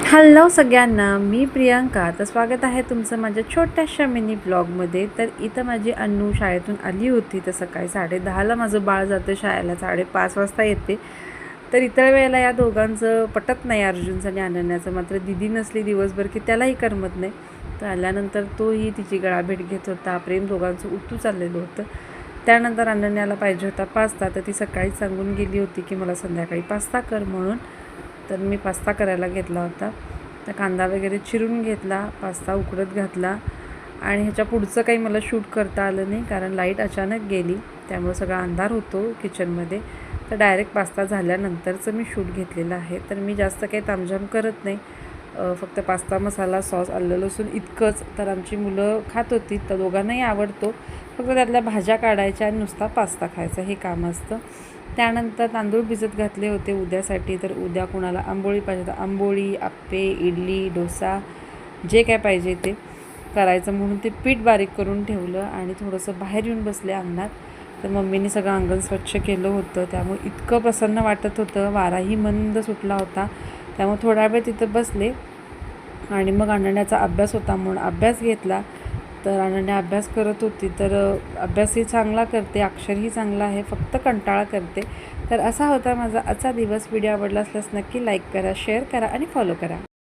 Hello सगळ्यांना, मी प्रियांका. तर स्वागत आहे तुमचं माझ्या छोट्याशा मिनी ब्लॉगमध्ये. तर इथं माझी अन्नू शाळेतून आली होती. तर सकाळी 10:30ला माझं बाळ जातं शाळेला, 5:30 वाजता येते. तर इतर वेळेला या दोघांचं पटत नाही, अर्जुनचं आणि अनन्याचं. मात्र दिदी नसली दिवसभर की त्यालाही करमत नाही. तर आल्यानंतर तोही तिची गळाभेट घेत होता. प्रेम दोघांचं उतू चाललेलं होतं. त्यानंतर अनन्याला पाहिजे होता पास्ता. तर ती सकाळीच सांगून गेली होती की मला संध्याकाळी पास्ता कर म्हणून. तर मी पास्ता करायला घेतला होता. तर कांदा वगैरे चिरून घेतला, पास्ता उकडत घातला आणि ह्याच्या पुढचं काही मला शूट करता आलं नाही, कारण लाईट अचानक गेली. त्यामुळं सगळा अंधार होतो किचनमध्ये. तर डायरेक्ट पास्ता झाल्यानंतरचं मी शूट घेतलेलं आहे. तर मी जास्त काही तामझाम करत नाही, फक्त पास्ता मसाला, सॉस, आलं लसूण इतकंच. तर आमची मुलं खात होती, तर दोघांनाही आवडतो. फक्त त्यातल्या भाज्या काढायच्या आणि नुसता पास्ता खायचा, हे काम असतं. त्यानंतर तांदूळ भिजत घातले होते उद्यासाठी. तर उद्या कोणाला आंबोळी पाहिजे तर आंबोळी, आप्पे, इडली, डोसा, जे काय पाहिजे ते करायचं म्हणून ते पीठ बारीक करून ठेवलं आणि थोडंसं बाहेर येऊन बसले अंगणात. तर मम्मीने सगळं अंगण स्वच्छ केलं होतं, त्यामुळे इतकं प्रसन्न वाटत होतं. वाराही मंद सुटला होता, त्यामुळे थोडा वेळ तिथं बसले आणि मग अनन्याचा अभ्यास होता म्हणून अभ्यास घेतला. तर अनन्या अभ्यास करत होती. तर अभ्यासही चांगला करते, अक्षरही चांगलं आहे, फक्त कंटाळा करते. तर असा होता माझा आजचा दिवस. व्हिडिओ आवडला असल्यास नक्की लाईक करा, शेअर करा आणि फॉलो करा.